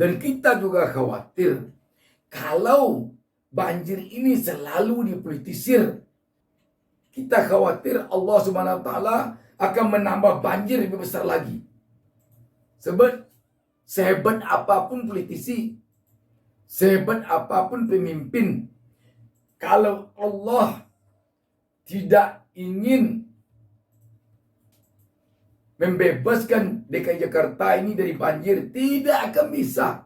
Dan kita juga khawatir kalau banjir ini selalu dipolitisir. Kita khawatir Allah Subhanahu wa taala akan menambah banjir lebih besar lagi. Sebab sehebat apapun politisi, sehebat apapun pemimpin, kalau Allah tidak ingin membebaskan DKI Jakarta ini dari banjir, tidak akan bisa.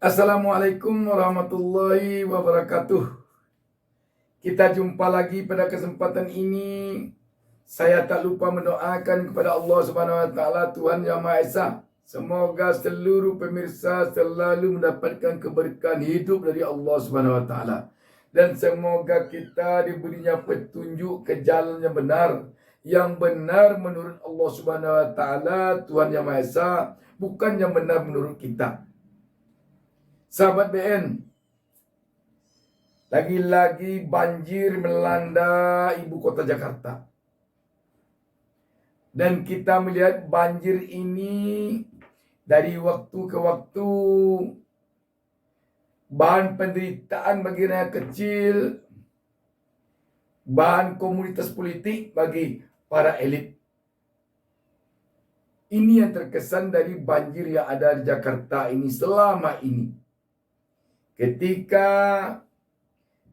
Assalamualaikum warahmatullahi wabarakatuh. Kita jumpa lagi pada kesempatan ini. Saya tak lupa mendoakan kepada Allah Subhanahu wa taala, Tuhan Yang Maha Esa, semoga seluruh pemirsa selalu mendapatkan keberkahan hidup dari Allah Subhanahu wa taala, dan semoga kita diberinya petunjuk ke jalan yang benar menurut Allah Subhanahu wa taala, Tuhan Yang Maha Esa, bukan yang benar menurut kita. Sahabat BN, lagi-lagi banjir melanda ibu kota Jakarta. Dan kita melihat banjir ini dari waktu ke waktu bahan penderitaan bagi rakyat kecil, bahan komunitas politik bagi para elit. Ini yang terkesan dari banjir yang ada di Jakarta ini selama ini. Ketika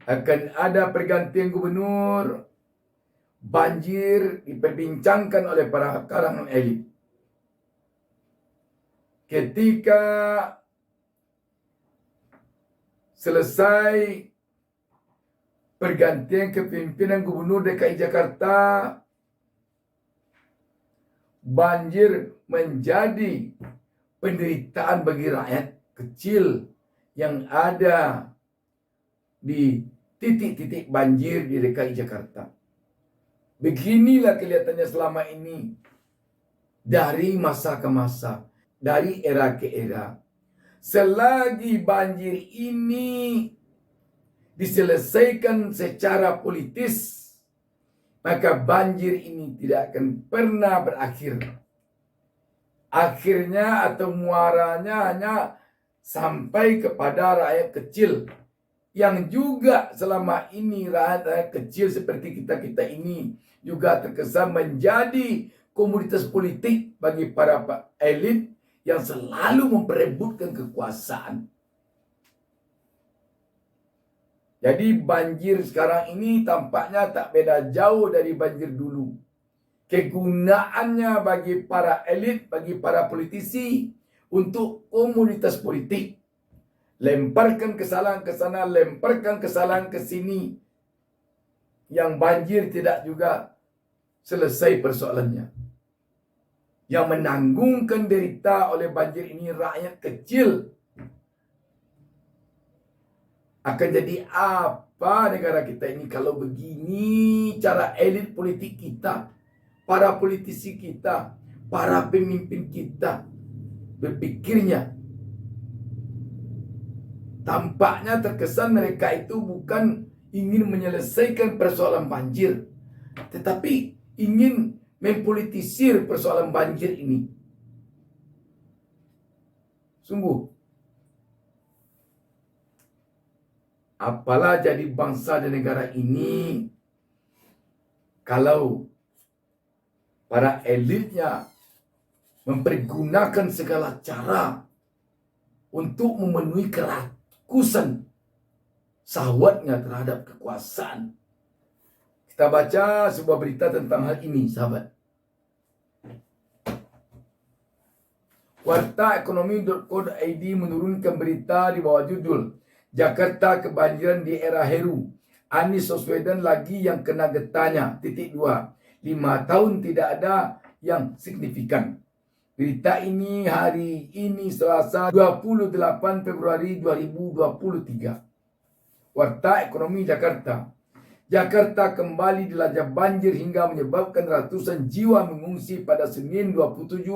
akan ada pergantian gubernur, banjir diperbincangkan oleh para kalangan elit. Ketika selesai pergantian kepimpinan gubernur DKI Jakarta, banjir menjadi penderitaan bagi rakyat kecil yang ada di titik-titik banjir di DKI Jakarta. Beginilah kelihatannya selama ini, dari masa ke masa, dari era ke era. Selagi banjir ini diselesaikan secara politis, maka banjir ini tidak akan pernah berakhir. Akhirnya atau muaranya hanya sampai kepada rakyat kecil, yang juga selama ini rakyat kecil seperti kita ini juga terkesan menjadi komoditas politik bagi para elit yang selalu memperebutkan kekuasaan. Jadi banjir sekarang ini tampaknya tak beda jauh dari banjir dulu. Kegunaannya bagi para elit, bagi para politisi untuk komunitas politik. Lemparkan kesalahan ke sana, lemparkan kesalahan ke sini. Yang banjir tidak juga selesai persoalannya. Yang menanggungkan derita oleh banjir ini rakyat kecil. Akan jadi apa negara kita ini kalau begini cara elit politik kita, para politisi kita, para pemimpin kita berpikirnya? Tampaknya terkesan mereka itu bukan ingin menyelesaikan persoalan banjir, tetapi ingin mempolitisir persoalan banjir ini. Sungguh, apalah jadi bangsa dan negara ini kalau para elitnya mempergunakan segala cara untuk memenuhi kerakusan syahwatnya terhadap kekuasaan. Kita baca sebuah berita tentang hal ini, sahabat. Wartaekonomi.co.id menurunkan berita di bawah judul Jakarta kebanjiran di era Heru. Anies Baswedan lagi yang kena getahnya. .2. 5 tahun tidak ada yang signifikan. Berita ini hari ini Selasa 28 Februari 2023. Warta Ekonomi Jakarta. Jakarta kembali dilanda banjir hingga menyebabkan ratusan jiwa mengungsi pada Senin 27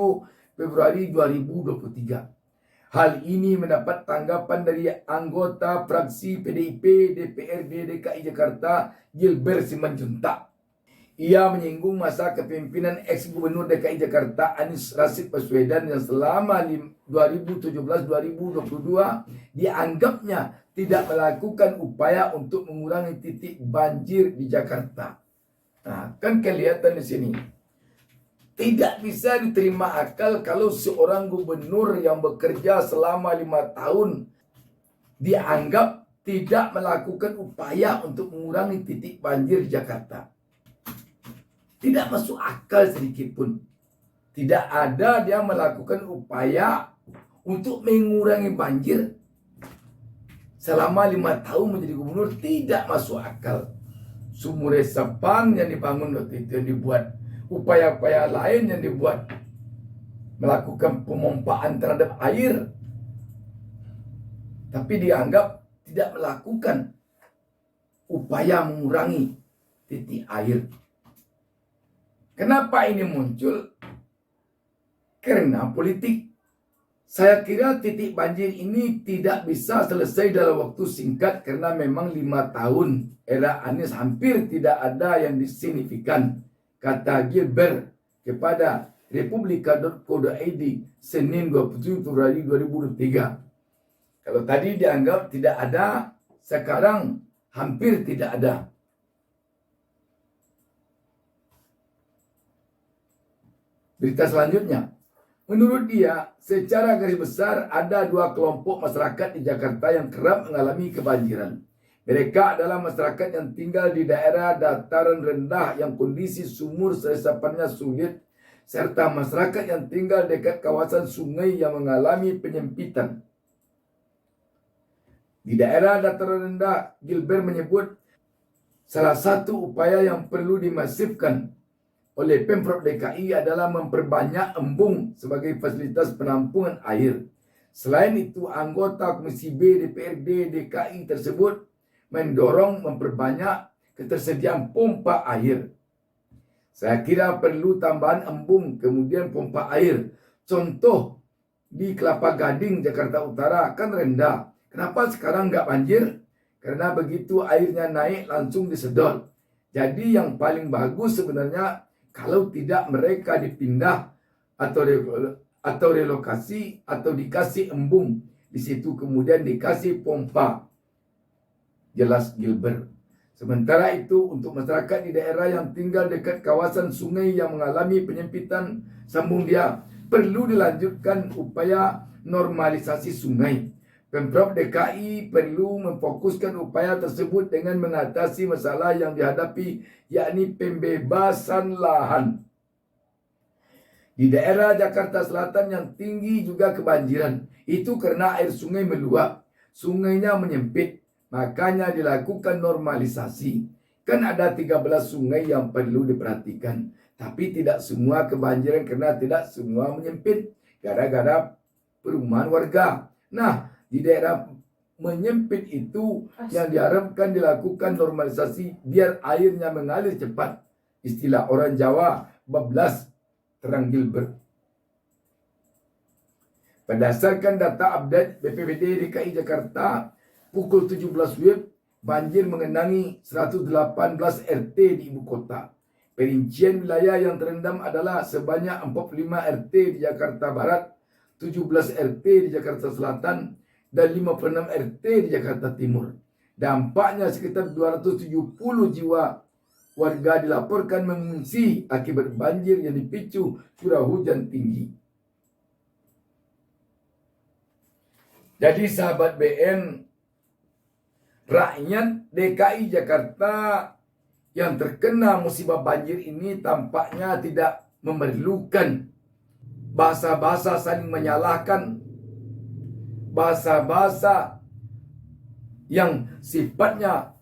Februari 2023. Hal ini mendapat tanggapan dari anggota fraksi PDIP DPRD DKI Jakarta Gilbert Simanjuntak. Ia menyinggung masa kepemimpinan ex-gubernur DKI Jakarta Anies Rashid Baswedan yang selama 2017-2022 dianggapnya tidak melakukan upaya untuk mengurangi titik banjir di Jakarta. Nah, kan kelihatan di sini. Tidak bisa diterima akal kalau seorang gubernur yang bekerja selama 5 tahun dianggap tidak melakukan upaya untuk mengurangi titik banjir di Jakarta. Tidak masuk akal sedikit pun. Tidak ada dia melakukan upaya untuk mengurangi banjir. Selama 5 tahun menjadi gubernur tidak masuk akal. Sumur resapan yang dibangun waktu itu, yang dibuat. Upaya-upaya lain yang dibuat. Melakukan pemompaan terhadap air. Tapi dianggap tidak melakukan upaya mengurangi titik air. Kenapa ini muncul? Karena politik. Saya kira titik banjir ini tidak bisa selesai dalam waktu singkat karena memang 5 tahun era Anies hampir tidak ada yang signifikan, kata Gilbert kepada Republika.co.id Senin 27 Februari 2023. Kalau tadi dianggap tidak ada, sekarang hampir tidak ada. Berita selanjutnya. Menurut dia, secara garis besar ada 2 kelompok masyarakat di Jakarta yang kerap mengalami kebanjiran. Mereka adalah masyarakat yang tinggal di daerah dataran rendah yang kondisi sumur resapannya sulit, serta masyarakat yang tinggal dekat kawasan sungai yang mengalami penyempitan. Di daerah dataran rendah, Gilbert menyebut salah satu upaya yang perlu dimasifkan oleh Pemprov DKI adalah memperbanyak embung sebagai fasilitas penampungan air. Selain itu, anggota Komisi B DPRD DKI tersebut mendorong memperbanyak ketersediaan pompa air. Saya kira perlu tambahan embung, kemudian pompa air. Contoh, di Kelapa Gading, Jakarta Utara kan rendah. Kenapa sekarang nggak banjir? Karena begitu airnya naik langsung disedot. Jadi yang paling bagus sebenarnya kalau tidak mereka dipindah atau relokasi atau dikasih embung di situ kemudian dikasih pompa. Jelas Gilbert. Sementara itu untuk masyarakat di daerah yang tinggal dekat kawasan sungai yang mengalami penyempitan, sambung dia, perlu dilanjutkan upaya normalisasi sungai. Pemprov DKI perlu memfokuskan upaya tersebut dengan mengatasi masalah yang dihadapi, yakni pembebasan lahan. Di daerah Jakarta Selatan yang tinggi juga kebanjiran. Itu karena air sungai meluap. Sungainya menyempit. Makanya dilakukan normalisasi. Kan ada 13 sungai yang perlu diperhatikan. Tapi tidak semua kebanjiran karena tidak semua menyempit. Gara-gara perumahan warga. Nah, di daerah menyempit itu yang diharapkan dilakukan normalisasi biar airnya mengalir cepat. Istilah orang Jawa, bablas, terang Gilbert. Berdasarkan data update BPBD DKI Jakarta, pukul 17 WIB, banjir mengenangi 118 RT di ibu kota. Perincian wilayah yang terendam adalah sebanyak 45 RT di Jakarta Barat, 17 RT di Jakarta Selatan, dan 56 RT di Jakarta Timur. Dampaknya sekitar 270 jiwa warga dilaporkan mengungsi akibat banjir yang dipicu curah hujan tinggi. Jadi sahabat BN, rakyat DKI Jakarta yang terkena musibah banjir ini tampaknya tidak memerlukan bahasa-bahasa saling menyalahkan, bahasa-bahasa yang sifatnya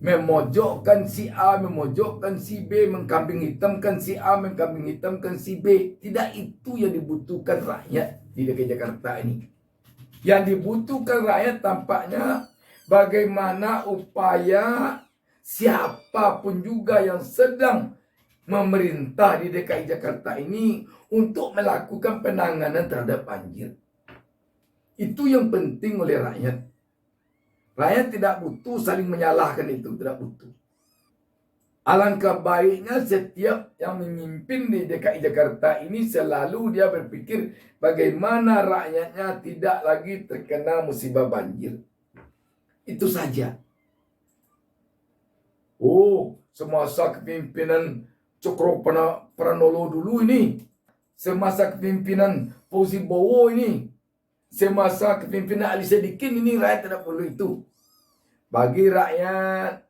memojokkan si A, memojokkan si B, mengkambing hitamkan si A, mengkambing hitamkan si B. Tidak itu yang dibutuhkan rakyat di DKI Jakarta ini. Yang dibutuhkan rakyat tampaknya bagaimana upaya siapapun juga yang sedang memerintah di DKI Jakarta ini untuk melakukan penanganan terhadap banjir. Itu yang penting oleh rakyat. Rakyat tidak butuh saling menyalahkan itu, tidak butuh. Alangkah baiknya setiap yang memimpin di DKI Jakarta ini selalu dia berpikir bagaimana rakyatnya tidak lagi terkena musibah banjir. Itu saja. Oh, semasa kepimpinan Cokro Pranolo dulu ini, semasa kepimpinan Fauzi Bowo ini, semasa kepimpinan Ali Sadikin ini, rakyat tidak perlu itu. Bagi rakyat,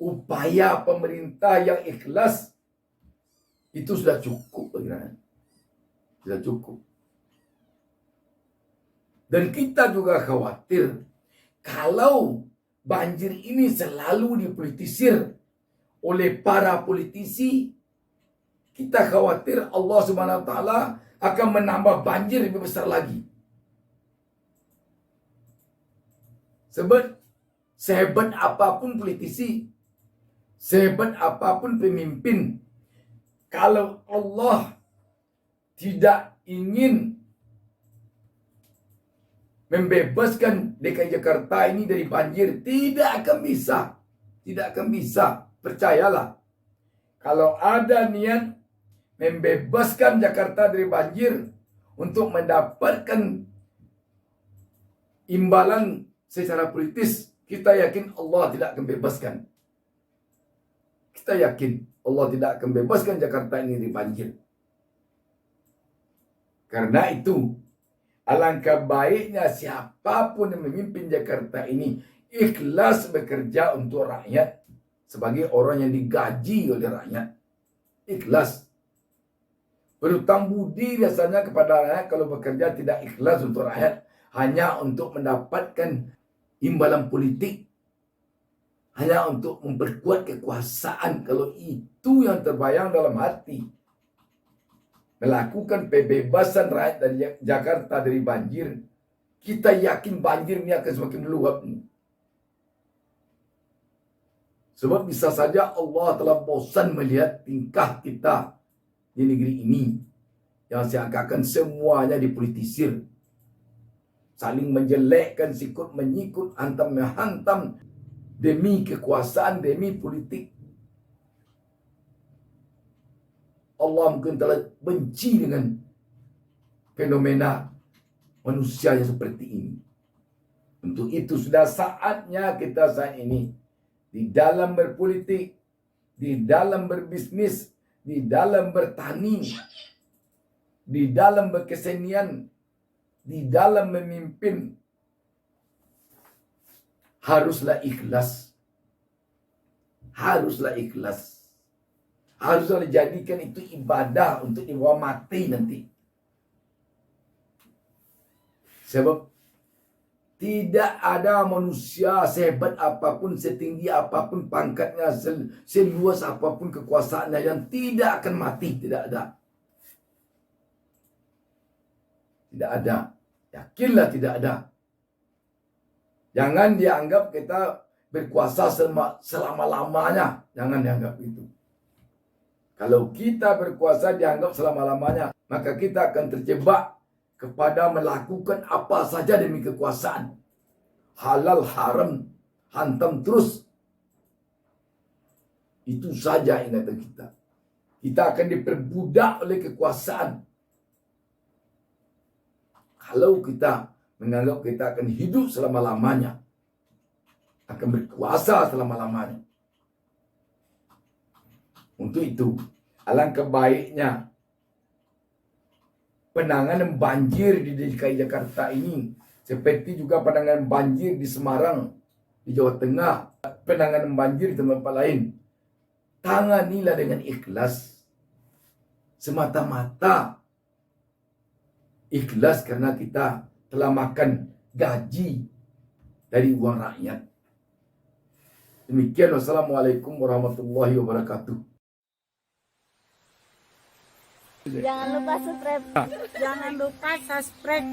upaya pemerintah yang ikhlas itu sudah cukup bagi rakyat. Sudah cukup. Dan kita juga khawatir kalau banjir ini selalu dipolitisir oleh para politisi, kita khawatir Allah Subhanahu wa taala akan menambah banjir lebih besar lagi. Sebab sehebat apapun politisi, sehebat apapun pemimpin, kalau Allah tidak ingin membebaskan DKI Jakarta ini dari banjir, tidak akan bisa. Tidak akan bisa. Percayalah. Kalau ada niat membebaskan Jakarta dari banjir untuk mendapatkan imbalan secara politis, kita yakin Allah tidak akan bebaskan. Kita yakin Allah tidak akan bebaskan Jakarta ini dari banjir. Karena itu, alangkah baiknya siapapun yang memimpin Jakarta ini ikhlas bekerja untuk rakyat sebagai orang yang digaji oleh rakyat. Ikhlas. Berhutang budi biasanya kepada rakyat kalau bekerja tidak ikhlas untuk rakyat, hanya untuk mendapatkan imbalan politik, hanya untuk memperkuat kekuasaan. Kalau itu yang terbayang dalam hati, melakukan pembebasan rakyat dari Jakarta dari banjir, kita yakin banjir ini akan semakin meluap. Sebab bisa saja Allah telah bosan melihat tingkah kita di negeri ini yang seakan-akan semuanya dipolitisir, saling menjelekkan, sikut menyikut, hantam menghantam demi kekuasaan, demi politik. Allah mungkin telah benci dengan fenomena manusia yang seperti ini. Untuk itu sudah saatnya kita saat ini di dalam berpolitik, di dalam berbisnis, di dalam bertani, di dalam berkesenian, di dalam memimpin, haruslah ikhlas. Haruslah ikhlas. Haruslah dijadikan itu ibadah untuk dibawa mati nanti. Sebab tidak ada manusia sehebat apapun, setinggi apapun pangkatnya, seluas apapun kekuasaannya yang tidak akan mati. Tidak ada. Tidak ada. Yakinlah tidak ada. Jangan dianggap kita berkuasa selama-lamanya. Jangan dianggap itu. Kalau kita berkuasa dianggap selama-lamanya, maka kita akan terjebak kepada melakukan apa saja demi kekuasaan. Halal haram, hantam terus. Itu saja ingatan kita. Kita akan diperbudak oleh kekuasaan. Kalau kita menganggap kita akan hidup selama-lamanya, akan berkuasa selama-lamanya. Untuk itu, alangkah baiknya penanganan banjir di DKI Jakarta ini, seperti juga penanganan banjir di Semarang, di Jawa Tengah, penanganan banjir di tempat lain, tanganilah dengan ikhlas. Semata-mata ikhlas karena kita telah makan gaji dari uang rakyat. Demikian, wassalamualaikum warahmatullahi wabarakatuh. Jangan lupa subscribe. Jangan lupa subscribe.